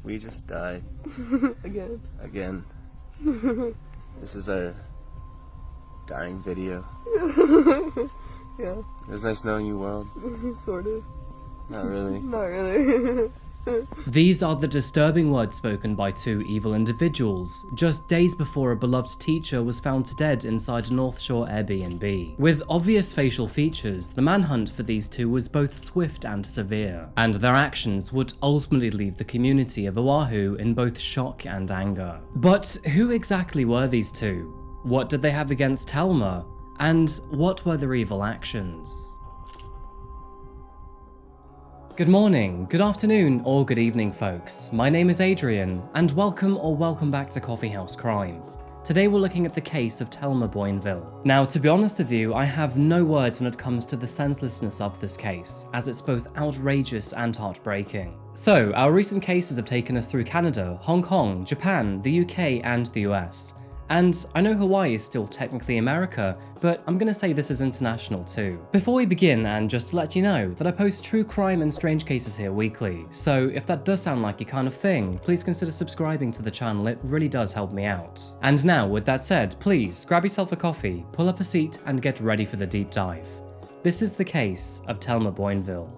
We just died. Again. This is our dying video. Yeah. It was nice knowing you, world. Sort of. Not really. Not really. These are the disturbing words spoken by two evil individuals, just days before a beloved teacher was found dead inside a Northshore Airbnb. With obvious facial features, the manhunt for these two was both swift and severe, and their actions would ultimately leave the community of Oahu in both shock and anger. But who exactly were these two? What did they have against Telma? And what were their evil actions? Good morning, good afternoon, or good evening, folks. My name is Adrian, and welcome back to Coffeehouse Crime. Today we're looking at the case of Telma Boinville. Now, to be honest with you, I have no words when it comes to the senselessness of this case, as it's both outrageous and heartbreaking. So, our recent cases have taken us through Canada, Hong Kong, Japan, the UK, and the US. And I know Hawaii is still technically America, but I'm gonna say this is international too. Before we begin, and just to let you know that I post true crime and strange cases here weekly, so if that does sound like your kind of thing, please consider subscribing to the channel, it really does help me out. And now, with that said, please grab yourself a coffee, pull up a seat, and get ready for the deep dive. This is the case of Telma Boinville.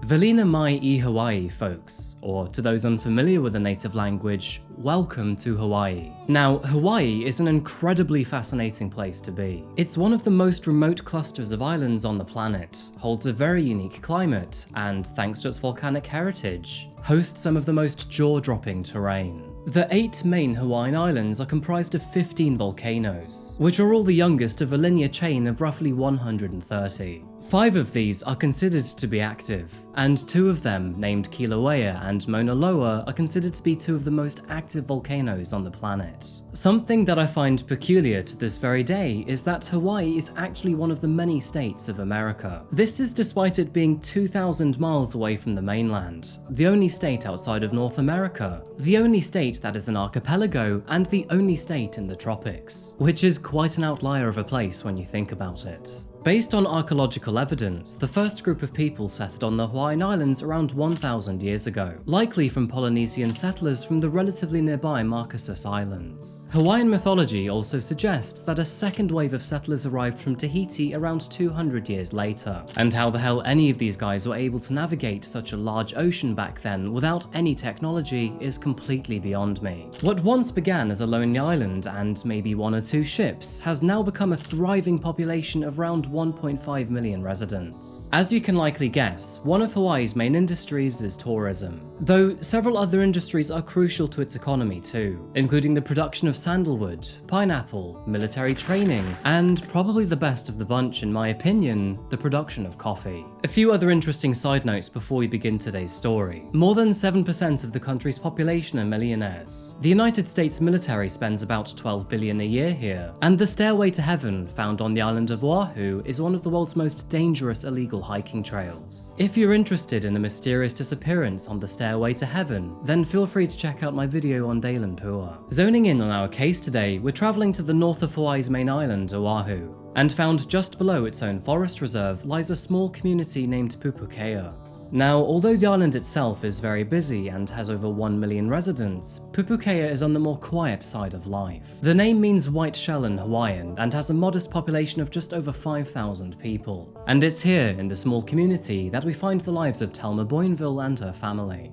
Velina mai I Hawaii, folks, or to those unfamiliar with the native language, welcome to Hawaii. Now, Hawaii is an incredibly fascinating place to be. It's one of the most remote clusters of islands on the planet, holds a very unique climate, and thanks to its volcanic heritage, hosts some of the most jaw-dropping terrain. The 8 main Hawaiian islands are comprised of 15 volcanoes, which are all the youngest of a linear chain of roughly 130. 5 of these are considered to be active, and 2 of them, named Kilauea and Mauna Loa, are considered to be 2 of the most active volcanoes on the planet. Something that I find peculiar to this very day is that Hawaii is actually one of the many states of America. This is despite it being 2,000 miles away from the mainland, the only state outside of North America, the only state that is an archipelago, and the only state in the tropics, which is quite an outlier of a place when you think about it. Based on archaeological evidence, the first group of people settled on the Hawaiian Islands around 1,000 years ago, likely from Polynesian settlers from the relatively nearby Marquesas Islands. Hawaiian mythology also suggests that a second wave of settlers arrived from Tahiti around 200 years later, and how the hell any of these guys were able to navigate such a large ocean back then without any technology is completely beyond me. What once began as a lonely island and maybe 1 or 2 ships has now become a thriving population of around 1.5 million residents. As you can likely guess, one of Hawaii's main industries is tourism, though several other industries are crucial to its economy too, including the production of sandalwood, pineapple, military training, and probably the best of the bunch in my opinion, the production of coffee. A few other interesting side notes before we begin today's story. More than 7% of the country's population are millionaires. The United States military spends about $12 billion a year here, and the Stairway to Heaven, found on the island of Oahu, is one of the world's most dangerous illegal hiking trails. If you're interested in a mysterious disappearance on the Stairway to Heaven, then feel free to check out my video on Dalen Pua. Zoning in on our case today, we're traveling to the north of Hawaii's main island, Oahu, and found just below its own forest reserve lies a small community named Pupukea. Now, although the island itself is very busy and has over 1 million residents, Pupukea is on the more quiet side of life. The name means white shell in Hawaiian and has a modest population of just over 5,000 people. And it's here, in the small community, that we find the lives of Telma Boinville and her family.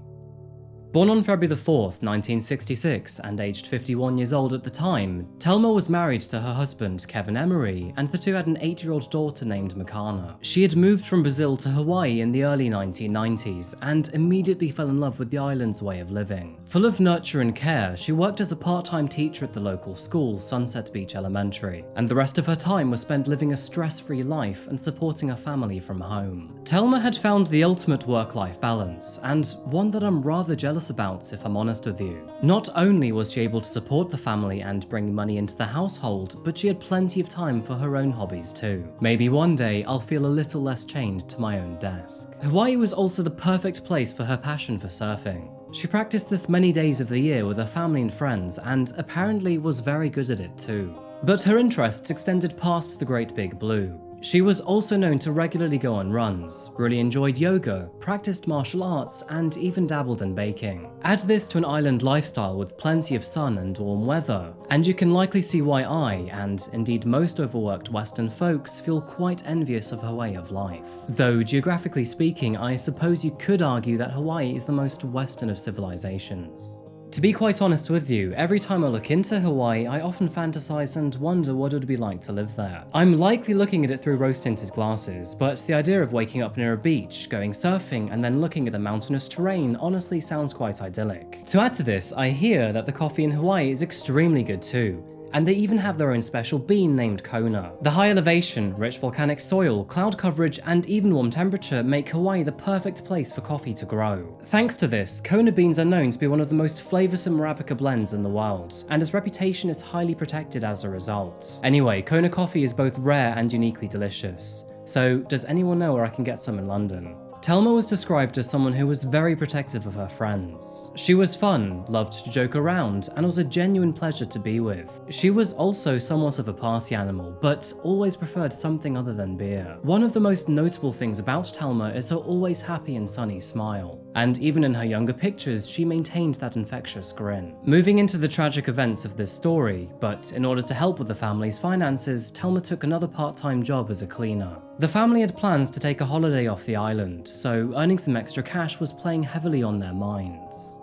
Born on February 4th, 1966, and aged 51 years old at the time, Telma was married to her husband, Kevin Emery, and the two had an 8-year-old daughter named Makana. She had moved from Brazil to Hawaii in the early 1990s, and immediately fell in love with the island's way of living. Full of nurture and care, she worked as a part-time teacher at the local school, Sunset Beach Elementary, and the rest of her time was spent living a stress-free life and supporting a family from home. Telma had found the ultimate work-life balance, and one that I'm rather jealous about, if I'm honest with you. Not only was she able to support the family and bring money into the household, but she had plenty of time for her own hobbies too. Maybe one day I'll feel a little less chained to my own desk. Hawaii was also the perfect place for her passion for surfing. She practiced this many days of the year with her family and friends, and apparently was very good at it too. But her interests extended past the Great Big Blue. She was also known to regularly go on runs, really enjoyed yoga, practiced martial arts, and even dabbled in baking. Add this to an island lifestyle with plenty of sun and warm weather, and you can likely see why I, and indeed most overworked Western folks, feel quite envious of her way of life. Though geographically speaking, I suppose you could argue that Hawaii is the most Western of civilizations. To be quite honest with you, every time I look into Hawaii, I often fantasize and wonder what it would be like to live there. I'm likely looking at it through rose-tinted glasses, but the idea of waking up near a beach, going surfing, and then looking at the mountainous terrain honestly sounds quite idyllic. To add to this, I hear that the coffee in Hawaii is extremely good too. And they even have their own special bean named Kona. The high elevation, rich volcanic soil, cloud coverage, and even warm temperature make Hawaii the perfect place for coffee to grow. Thanks to this, Kona beans are known to be one of the most flavoursome Arabica blends in the world, and its reputation is highly protected as a result. Anyway, Kona coffee is both rare and uniquely delicious. So, does anyone know where I can get some in London? Telma was described as someone who was very protective of her friends. She was fun, loved to joke around, and was a genuine pleasure to be with. She was also somewhat of a party animal, but always preferred something other than beer. One of the most notable things about Telma is her always happy and sunny smile. And even in her younger pictures, she maintained that infectious grin. Moving into the tragic events of this story, but in order to help with the family's finances, Telma took another part-time job as a cleaner. The family had plans to take a holiday off the island, so earning some extra cash was playing heavily on their minds.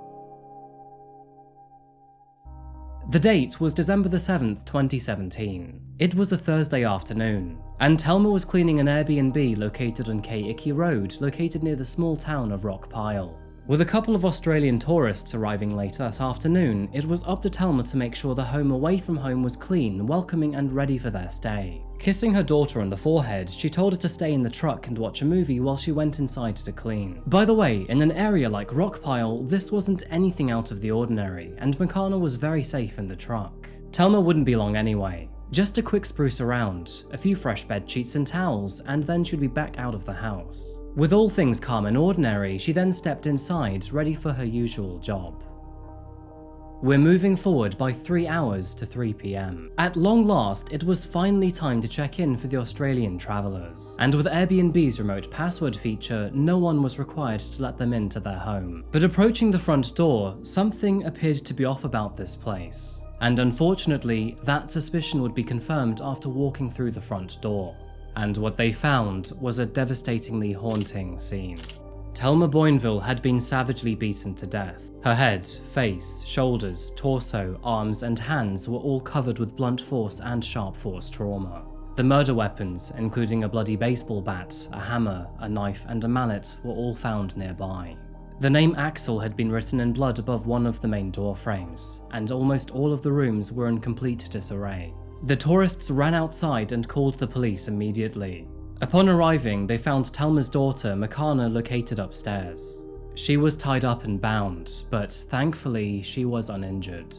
The date was December the 7th, 2017. It was a Thursday afternoon, and Telma was cleaning an Airbnb located on Keiki Road, located near the small town of Rock Pile. With a couple of Australian tourists arriving later that afternoon, it was up to Telma to make sure the home away from home was clean, welcoming and ready for their stay. Kissing her daughter on the forehead, she told her to stay in the truck and watch a movie while she went inside to clean. By the way, in an area like Rockpile, this wasn't anything out of the ordinary, and Makana was very safe in the truck. Telma wouldn't be long anyway. Just a quick spruce around, a few fresh bed sheets and towels, and then she'd be back out of the house. With all things calm and ordinary, she then stepped inside, ready for her usual job. We're moving forward by 3 hours to 3 PM. At long last, it was finally time to check in for the Australian travellers. And with Airbnb's remote password feature, no one was required to let them into their home. But approaching the front door, something appeared to be off about this place. And unfortunately, that suspicion would be confirmed after walking through the front door. And what they found was a devastatingly haunting scene. Telma Boinville had been savagely beaten to death. Her head, face, shoulders, torso, arms, and hands were all covered with blunt force and sharp force trauma. The murder weapons, including a bloody baseball bat, a hammer, a knife, and a mallet, were all found nearby. The name Axel had been written in blood above one of the main door frames, and almost all of the rooms were in complete disarray. The tourists ran outside and called the police immediately. Upon arriving, they found Telma's daughter, Makana, located upstairs. She was tied up and bound, but thankfully, she was uninjured.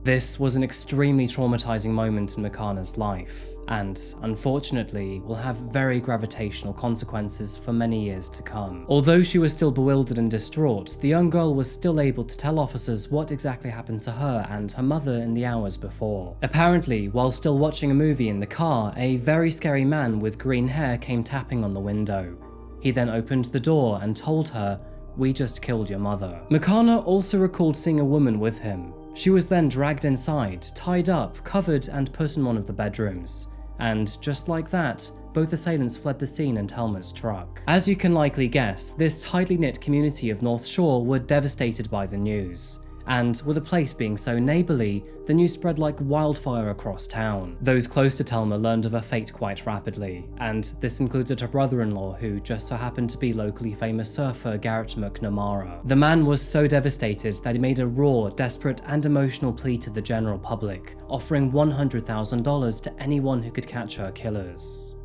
This was an extremely traumatizing moment in Makana's life, and unfortunately will have very gravitational consequences for many years to come. Although she was still bewildered and distraught, the young girl was still able to tell officers what exactly happened to her and her mother in the hours before. Apparently, while still watching a movie in the car, a very scary man with green hair came tapping on the window. He then opened the door and told her, "We just killed your mother." Makana also recalled seeing a woman with him. She was then dragged inside, tied up, covered, and put in one of the bedrooms. And just like that, both assailants fled the scene in Telma's truck. As you can likely guess, this tightly knit community of Northshore were devastated by the news. And with the place being so neighbourly, the news spread like wildfire across town. Those close to Telma learned of her fate quite rapidly, and this included her brother-in-law, who just so happened to be locally famous surfer Garrett McNamara. The man was so devastated that he made a raw, desperate and emotional plea to the general public, offering $100,000 to anyone who could catch her killers.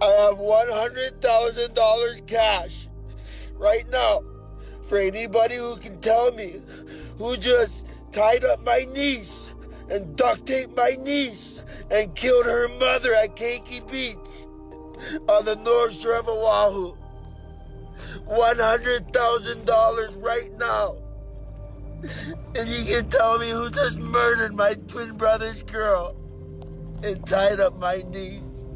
I have $100,000 cash right now for anybody who can tell me who just tied up my niece and duct taped my niece and killed her mother at Keiki Beach on the North Shore of Oahu. $100,000 right now. If you can tell me who just murdered my twin brother's girl and tied up my niece.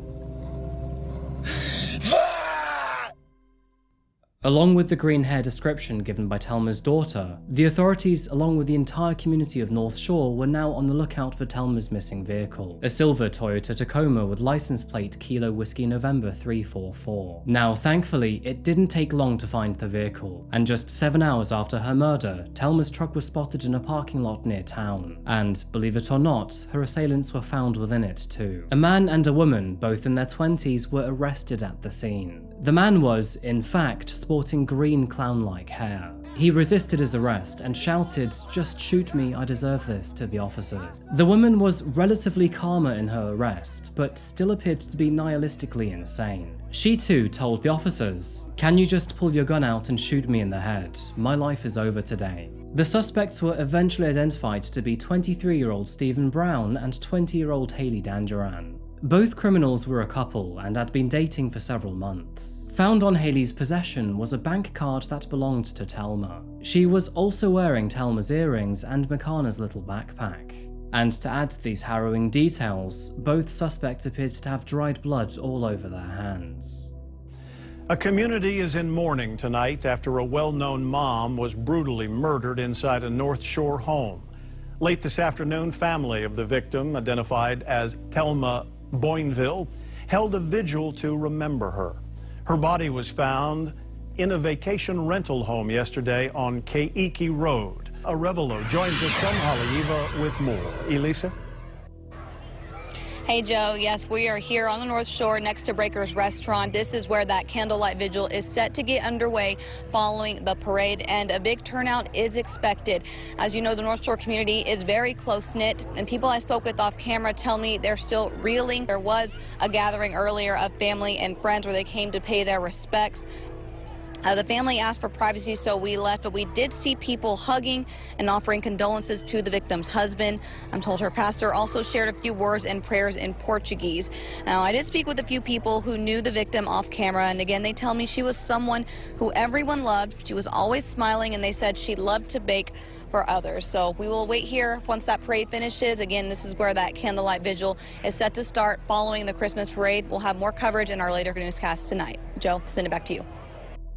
Along with the green hair description given by Telma's daughter, the authorities, along with the entire community of Northshore, were now on the lookout for Telma's missing vehicle, a silver Toyota Tacoma with license plate Kilo Whiskey November 344. Now, thankfully, it didn't take long to find the vehicle, and just 7 hours after her murder, Telma's truck was spotted in a parking lot near town, and, believe it or not, her assailants were found within it too. A man and a woman, both in their 20s, were arrested at the scene. The man was, in fact, sporting green clown-like hair. He resisted his arrest and shouted, "Just shoot me, I deserve this," to the officers. The woman was relatively calmer in her arrest, but still appeared to be nihilistically insane. She too told the officers, "Can you just pull your gun out and shoot me in the head? My life is over today." The suspects were eventually identified to be 23-year-old Stephen Brown and 20-year-old Hailey Dandurand. Both criminals were a couple and had been dating for several months. Found on Hailey's possession was a bank card that belonged to Telma. She was also wearing Telma's earrings and Makana's little backpack. And to add to these harrowing details, both suspects appeared to have dried blood all over their hands. A community is in mourning tonight after a well-known mom was brutally murdered inside a Northshore home. Late this afternoon, family of the victim, identified as Telma Boinville, held a vigil to remember her. Her body was found in a vacation rental home yesterday on Keiki Road. Arevalo joins us from Haleiwa with more. Elisa? Hey Joe, yes, we are here on the North Shore next to Breaker's Restaurant. This is where that candlelight vigil is set to get underway following the parade, and a big turnout is expected. As you know, the North Shore community is very close-knit, and people I spoke with off camera tell me they're still reeling. There was a gathering earlier of family and friends where they came to pay their respects. The family asked for privacy, so we left, but we did see people hugging and offering condolences to the victim's husband. I'm told her pastor also shared a few words and prayers in Portuguese. Now, I did speak with a few people who knew the victim off camera, and again, they tell me she was someone who everyone loved. She was always smiling, and they said she loved to bake for others. So we will wait here once that parade finishes. Again, this is where that candlelight vigil is set to start following the Christmas parade. We'll have more coverage in our later newscast tonight. Joe, send it back to you.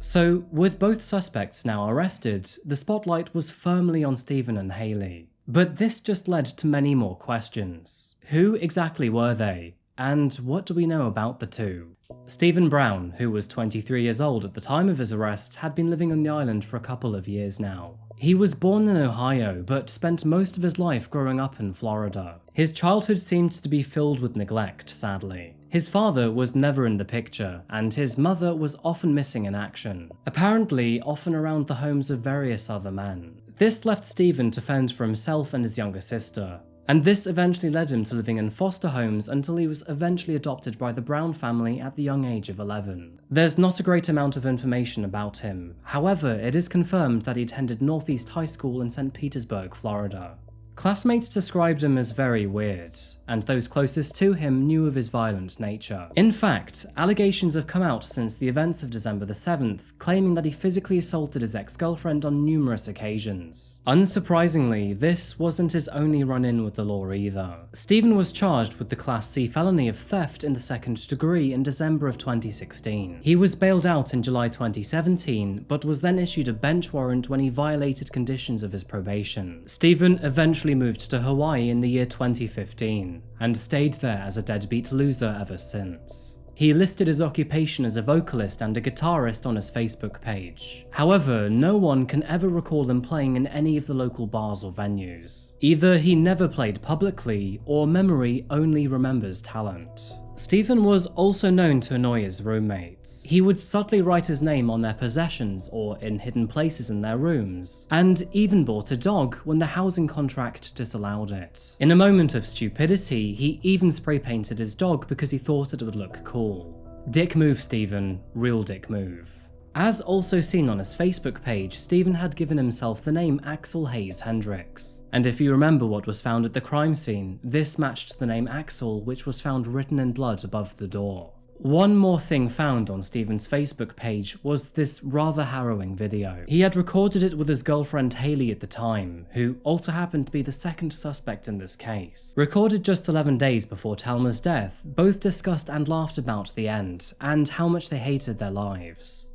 So, with both suspects now arrested, the spotlight was firmly on Stephen and Hailey. But this just led to many more questions. Who exactly were they? And what do we know about the two? Stephen Brown, who was 23 years old at the time of his arrest, had been living on the island for a couple of years now. He was born in Ohio, but spent most of his life growing up in Florida. His childhood seemed to be filled with neglect, sadly. His father was never in the picture, and his mother was often missing in action, apparently often around the homes of various other men. This left Stephen to fend for himself and his younger sister, and this eventually led him to living in foster homes until he was eventually adopted by the Brown family at the young age of 11. There's not a great amount of information about him, however, it is confirmed that he attended Northeast High School in St. Petersburg, Florida. Classmates described him as very weird, and those closest to him knew of his violent nature. In fact, allegations have come out since the events of December the 7th, claiming that he physically assaulted his ex-girlfriend on numerous occasions. Unsurprisingly, this wasn't his only run-in with the law either. Stephen was charged with the Class C felony of theft in the second degree in December of 2016. He was bailed out in July 2017, but was then issued a bench warrant when he violated conditions of his probation. Stephen eventually moved to Hawaii in the year 2015, and stayed there as a deadbeat loser ever since. He listed his occupation as a vocalist and a guitarist on his Facebook page. However, no one can ever recall him playing in any of the local bars or venues. Either he never played publicly, or memory only remembers talent. Stephen was also known to annoy his roommates. He would subtly write his name on their possessions or in hidden places in their rooms, and even bought a dog when the housing contract disallowed it. In a moment of stupidity, he even spray painted his dog because he thought it would look cool. Dick move, Stephen. Real dick move. As also seen on his Facebook page, Stephen had given himself the name Axel Hayes Hendricks. And if you remember what was found at the crime scene, this matched the name Axel, which was found written in blood above the door. One more thing found on Stephen's Facebook page was this rather harrowing video. He had recorded it with his girlfriend Hailey at the time, who also happened to be the second suspect in this case. Recorded just 11 days before Telma's death, both discussed and laughed about the end, and how much they hated their lives.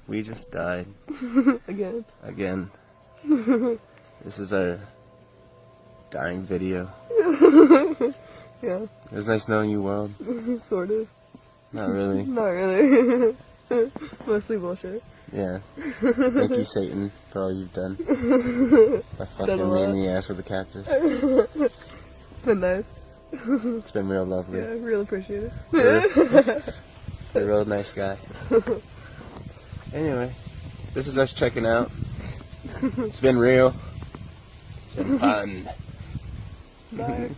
We just died. Again. Again. This is our dying video. Yeah. It was nice knowing you, world. Sort of. Not really. Not really. Mostly bullshit. Yeah. Thank you, Satan, for all you've done. By fucking me in the ass with a cactus. It's been nice. It's been real lovely. Yeah, I really appreciate it. You're a real nice guy. Anyway, this is us checking out. It's been real. It's been fun. Bye.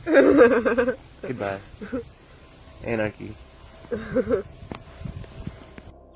Goodbye. Anarchy.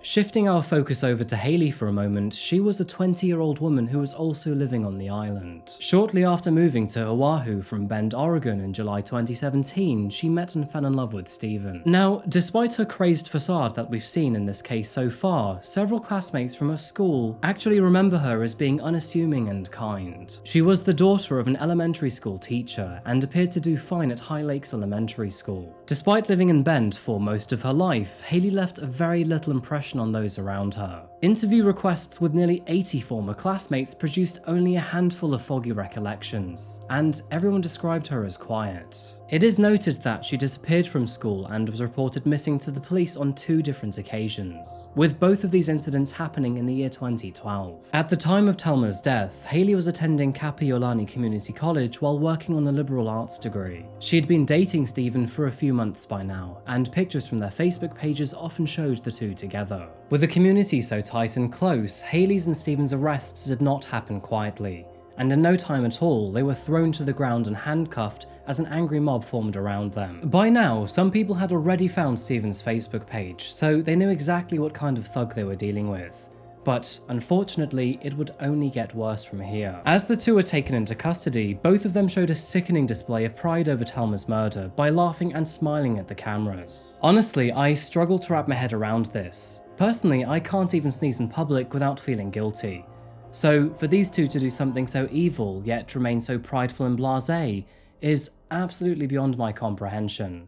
Shifting our focus over to Hailey for a moment, she was a 20-year-old woman who was also living on the island. Shortly after moving to Oahu from Bend, Oregon in July 2017, she met and fell in love with Stephen. Now, despite her crazed facade that we've seen in this case so far, several classmates from her school actually remember her as being unassuming and kind. She was the daughter of an elementary school teacher and appeared to do fine at High Lakes Elementary School. Despite living in Bend for most of her life, Hailey left a very little impression on those around her. Interview requests with nearly 80 former classmates produced only a handful of foggy recollections, and everyone described her as quiet. It is noted that she disappeared from school and was reported missing to the police on 2 different occasions, with both of these incidents happening in the year 2012. At the time of Telma's death, Hailey was attending Kapiolani Community College while working on a liberal arts degree. She'd been dating Stephen for a few months by now, and pictures from their Facebook pages often showed the two together. With the community so tight and close, Hailey's and Stephen's arrests did not happen quietly, and in no time at all, they were thrown to the ground and handcuffed as an angry mob formed around them. By now, some people had already found Stephen's Facebook page, so they knew exactly what kind of thug they were dealing with. But unfortunately, it would only get worse from here. As the two were taken into custody, both of them showed a sickening display of pride over Telma's murder by laughing and smiling at the cameras. Honestly, I struggle to wrap my head around this. Personally, I can't even sneeze in public without feeling guilty. So for these two to do something so evil, yet remain so prideful and blasé, is absolutely beyond my comprehension.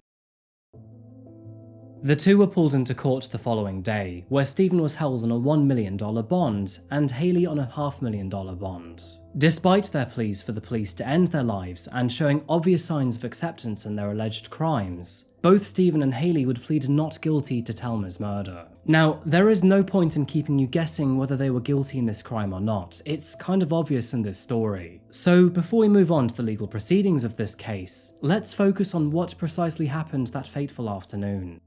The two were pulled into court the following day, where Stephen was held on a $1 million bond and Hailey on a $500,000 bond. Despite their pleas for the police to end their lives and showing obvious signs of acceptance in their alleged crimes, both Stephen and Hailey would plead not guilty to Telma's murder. Now, there is no point in keeping you guessing whether they were guilty in this crime or not. It's kind of obvious in this story. So before we move on to the legal proceedings of this case, let's focus on what precisely happened that fateful afternoon.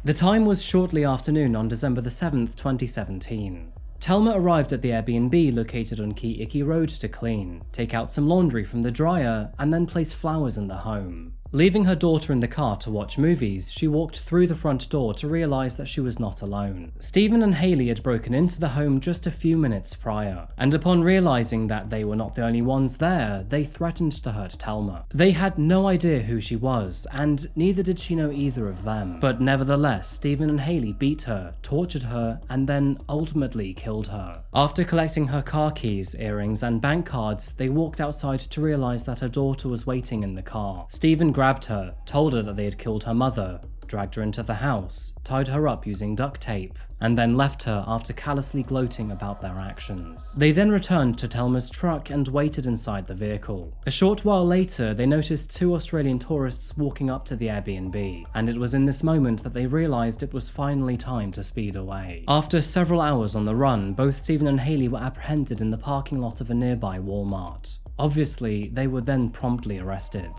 The time was shortly after noon on December the 7th, 2017. Telma arrived at the Airbnb located on Ki'iki Road to clean, take out some laundry from the dryer, and then place flowers in the home. Leaving her daughter in the car to watch movies, she walked through the front door to realise that she was not alone. Stephen and Hailey had broken into the home just a few minutes prior, and upon realising that they were not the only ones there, they threatened to hurt Telma. They had no idea who she was, and neither did she know either of them. But nevertheless, Stephen and Hailey beat her, tortured her, and then ultimately killed her. After collecting her car keys, earrings, and bank cards, they walked outside to realise that her daughter was waiting in the car. Stephen grabbed her, told her that they had killed her mother, dragged her into the house, tied her up using duct tape, and then left her after callously gloating about their actions. They then returned to Telma's truck and waited inside the vehicle. A short while later, they noticed 2 Australian tourists walking up to the Airbnb, and it was in this moment that they realised it was finally time to speed away. After several hours on the run, both Stephen and Hailey were apprehended in the parking lot of a nearby Walmart. Obviously, they were then promptly arrested.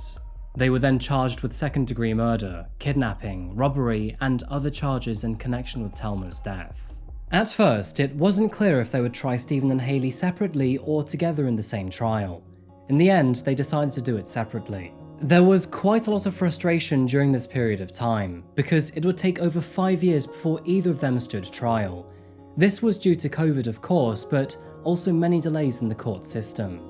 They were then charged with second-degree murder, kidnapping, robbery, and other charges in connection with Telma's death. At first, it wasn't clear if they would try Stephen and Hailey separately or together in the same trial. In the end, they decided to do it separately. There was quite a lot of frustration during this period of time, because it would take over 5 years before either of them stood trial. This was due to COVID, of course, but also many delays in the court system.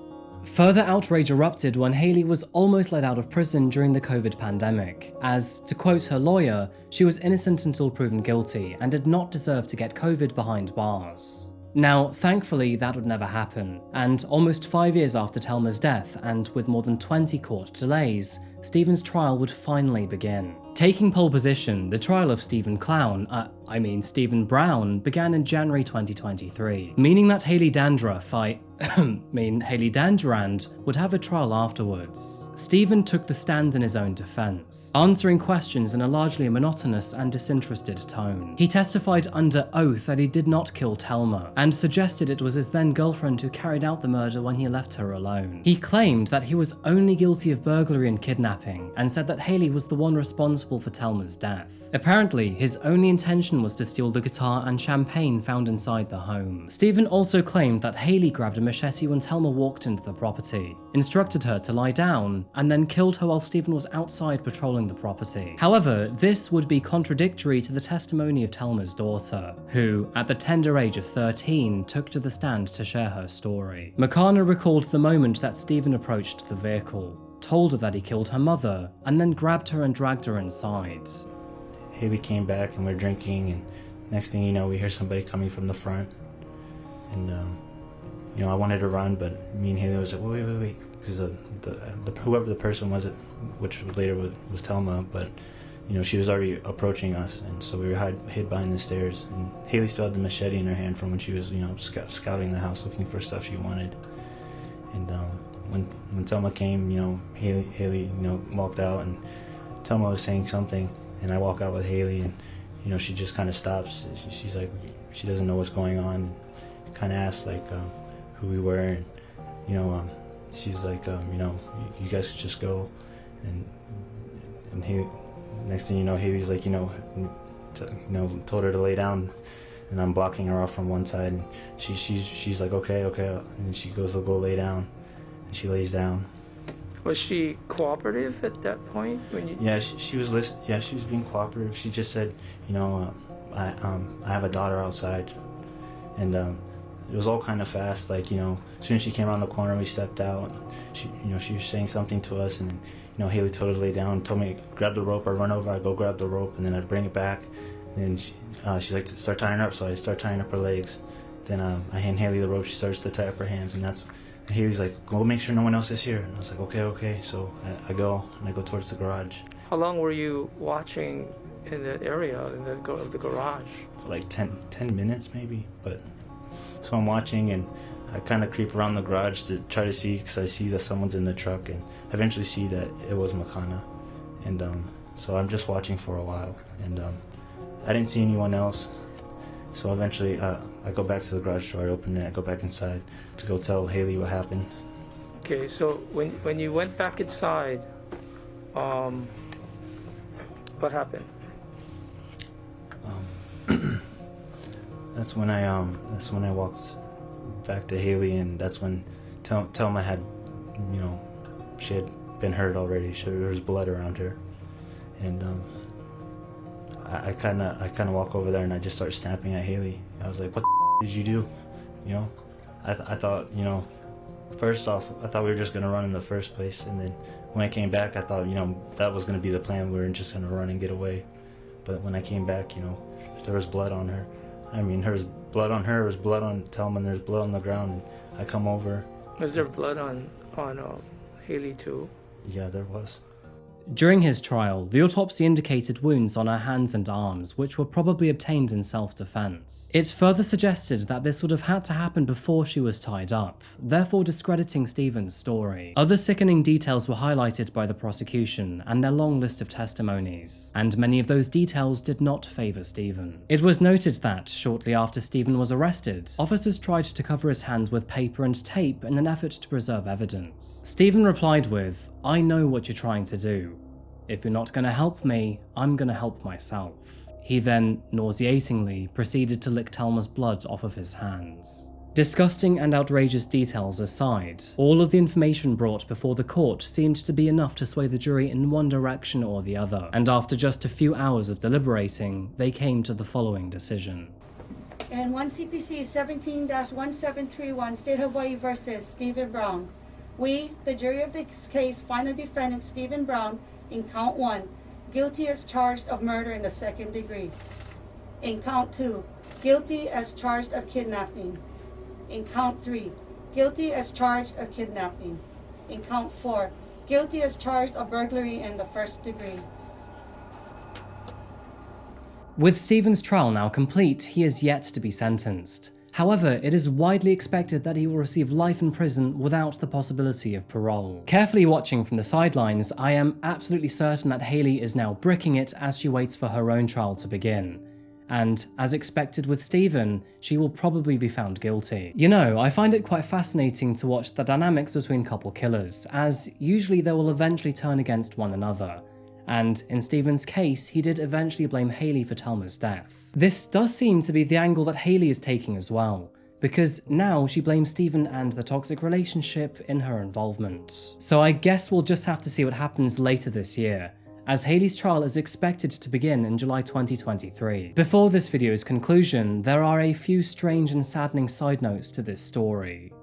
Further outrage erupted when Hailey was almost let out of prison during the COVID pandemic, as, to quote her lawyer, she was innocent until proven guilty and did not deserve to get COVID behind bars. Now, thankfully, that would never happen, and almost 5 years after Telma's death, and with more than 20 court delays, Stephen's trial would finally begin. Taking pole position, the trial of Stephen Brown began in January 2023, meaning that Hailey Dandurand would have a trial afterwards. Stephen took the stand in his own defense, answering questions in a largely monotonous and disinterested tone. He testified under oath that he did not kill Telma, and suggested it was his then-girlfriend who carried out the murder when he left her alone. He claimed that he was only guilty of burglary and kidnapping, and said that Hailey was the one responsible for Telma's death. Apparently, his only intention was to steal the guitar and champagne found inside the home. Stephen also claimed that Hailey grabbed a machete when Telma walked into the property, instructed her to lie down, and then killed her while Stephen was outside patrolling the property. However, this would be contradictory to the testimony of Telma's daughter, who, at the tender age of 13, took to the stand to share her story. Makana recalled the moment that Stephen approached the vehicle, told her that he killed her mother, and then grabbed her and dragged her inside. Hailey came back and we're drinking, and next thing you know, we hear somebody coming from the front. And, I wanted to run, but me and Hailey was like, wait, because whoever the person was, which later was Telma, but, she was already approaching us, and so we were hid behind the stairs. And Hailey still had the machete in her hand from when she was, scouting the house looking for stuff she wanted. And when Telma came, Hailey, walked out, and Telma was saying something, and I walk out with Hailey, and she just kind of stops. She's like, she doesn't know what's going on. Kind of asks like who we were, and she's like, you guys should just go. And Hailey, next thing you know, Hailey's like, told her to lay down, and I'm blocking her off from one side, and she's like, okay, and she goes to go lay down, and she lays down. Was she cooperative at that point? Yeah, she was listening. Yeah, she was being cooperative. She just said, I have a daughter outside, and it was all kind of fast. Like, as soon as she came around the corner, we stepped out. She was saying something to us, and Hailey told her to lay down. Told me grab the rope. I run over. I go grab the rope, and then I bring it back. And then she's like to start tying her up, so I start tying up her legs. Then I hand Hailey the rope. She starts to tie up her hands, and Hailey's like, go make sure no one else is here. And I was like, okay. So I go towards the garage. How long were you watching in that area, in the garage? For like 10 minutes maybe. But so I'm watching, and I kind of creep around the garage to try to see, because I see that someone's in the truck, and I eventually see that it was Makana. And so I'm just watching for a while, and I didn't see anyone else. So eventually I go back to the garage door, I open it, I go back inside to go tell Hailey what happened. Okay, so when you went back inside, what happened? That's when I walked back to Hailey, and that's when Telma had, she had been hurt already. There was blood around her, and I kind of walk over there, and I just start snapping at Hailey. I was like, what the did you do? I thought, first off, I thought we were just going to run in the first place. And then when I came back, I thought, that was going to be the plan. We were just going to run and get away. But when I came back, there was blood on her. I mean, there was blood on her, there was blood on Telma, and there's blood on the ground. And I come over. Was there blood on Hailey too? Yeah, there was. During his trial, the autopsy indicated wounds on her hands and arms, which were probably obtained in self-defense. It further suggested that this would have had to happen before she was tied up, therefore discrediting Stephen's story. Other sickening details were highlighted by the prosecution and their long list of testimonies, and many of those details did not favour Stephen. It was noted that, shortly after Stephen was arrested, officers tried to cover his hands with paper and tape in an effort to preserve evidence. Stephen replied with, "I know what you're trying to do. If you're not going to help me, I'm going to help myself." He then, nauseatingly, proceeded to lick Telma's blood off of his hands. Disgusting and outrageous details aside, all of the information brought before the court seemed to be enough to sway the jury in one direction or the other, and after just a few hours of deliberating, they came to the following decision. And 1 CPC 17-1731, State of Hawaii versus Stephen Brown. We, the jury of this case, find the defendant, Stephen Brown, in count 1, guilty as charged of murder in the 2nd degree. In count 2, guilty as charged of kidnapping. In count 3, guilty as charged of kidnapping. In count 4, guilty as charged of burglary in the 1st degree. With Stephen's trial now complete, he is yet to be sentenced. However, it is widely expected that he will receive life in prison without the possibility of parole. Carefully watching from the sidelines, I am absolutely certain that Hailey is now bricking it as she waits for her own trial to begin. And, as expected with Stephen, she will probably be found guilty. You know, I find it quite fascinating to watch the dynamics between couple killers, as usually they will eventually turn against one another. And in Stephen's case, he did eventually blame Hailey for Telma's death. This does seem to be the angle that Hailey is taking as well, because now she blames Stephen and the toxic relationship in her involvement. So I guess we'll just have to see what happens later this year, as Hailey's trial is expected to begin in July 2023. Before this video's conclusion, there are a few strange and saddening side notes to this story.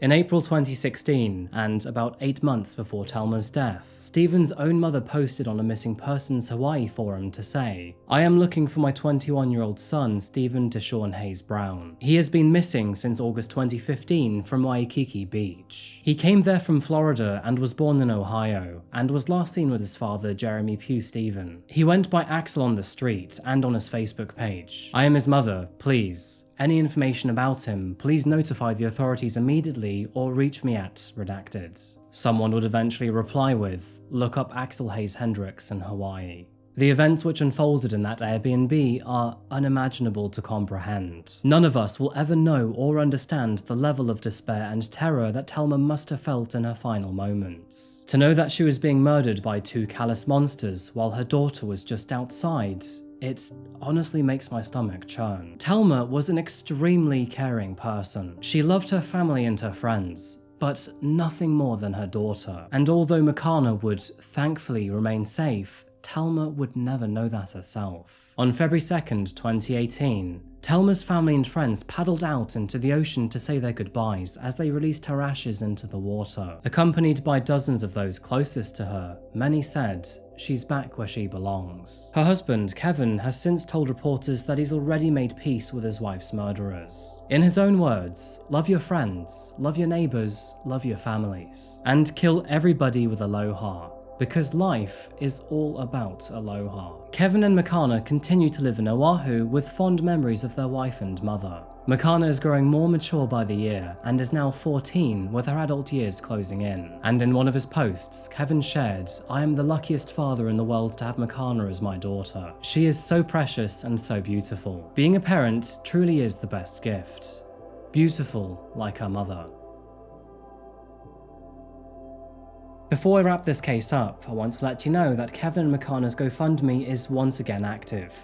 In April 2016, and about 8 months before Telma's death, Stephen's own mother posted on a missing persons Hawaii forum to say, "I am looking for my 21-year-old son, Stephen Deshawn Hayes Brown. He has been missing since August 2015 from Waikiki Beach. He came there from Florida and was born in Ohio, and was last seen with his father, Jeremy Pugh Stephen. He went by Axel on the street and on his Facebook page. I am his mother, please. Any information about him, please notify the authorities immediately or reach me at redacted." Someone would eventually reply with, "Look up Axel Hayes Hendricks in Hawaii." The events which unfolded in that Airbnb are unimaginable to comprehend. None of us will ever know or understand the level of despair and terror that Telma must have felt in her final moments. To know that she was being murdered by 2 callous monsters while her daughter was just outside, it honestly makes my stomach churn. Telma was an extremely caring person. She loved her family and her friends, but nothing more than her daughter. And although Makana would thankfully remain safe, Telma would never know that herself. On February 2nd, 2018, Telma's family and friends paddled out into the ocean to say their goodbyes as they released her ashes into the water. Accompanied by dozens of those closest to her, many said, "She's back where she belongs." Her husband, Kevin, has since told reporters that he's already made peace with his wife's murderers. In his own words, "Love your friends, love your neighbors, love your families, and kill everybody with aloha, because life is all about aloha." Kevin and Makana continue to live in Oahu with fond memories of their wife and mother. Makana is growing more mature by the year and is now 14 with her adult years closing in. And in one of his posts, Kevin shared, "I am the luckiest father in the world to have Makana as my daughter. She is so precious and so beautiful. Being a parent truly is the best gift. Beautiful like her mother." Before I wrap this case up, I want to let you know that Kevin and Makana's GoFundMe is once again active.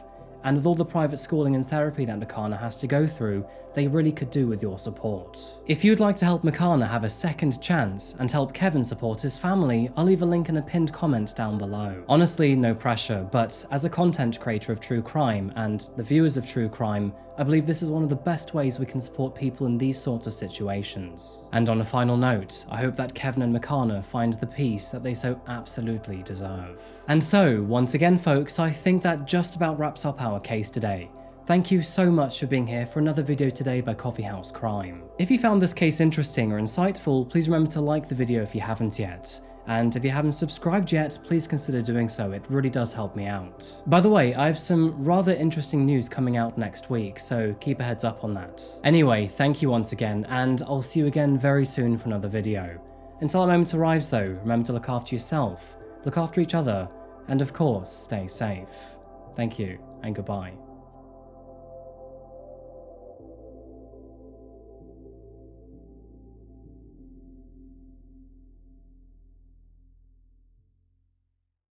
And with all the private schooling and therapy that Makana has to go through, they really could do with your support. If you'd like to help Makana have a second chance and help Kevin support his family, I'll leave a link in a pinned comment down below. Honestly, no pressure, but as a content creator of true crime and the viewers of true crime, I believe this is one of the best ways we can support people in these sorts of situations. And on a final note, I hope that Kevin and Makana find the peace that they so absolutely deserve. And so, once again folks, I think that just about wraps up our case today. Thank you so much for being here for another video today by Coffeehouse Crime. If you found this case interesting or insightful, please remember to like the video if you haven't yet. And if you haven't subscribed yet, please consider doing so, it really does help me out. By the way, I have some rather interesting news coming out next week, so keep a heads up on that. Anyway, thank you once again, and I'll see you again very soon for another video. Until that moment arrives though, remember to look after yourself, look after each other, and of course, stay safe. Thank you, and goodbye.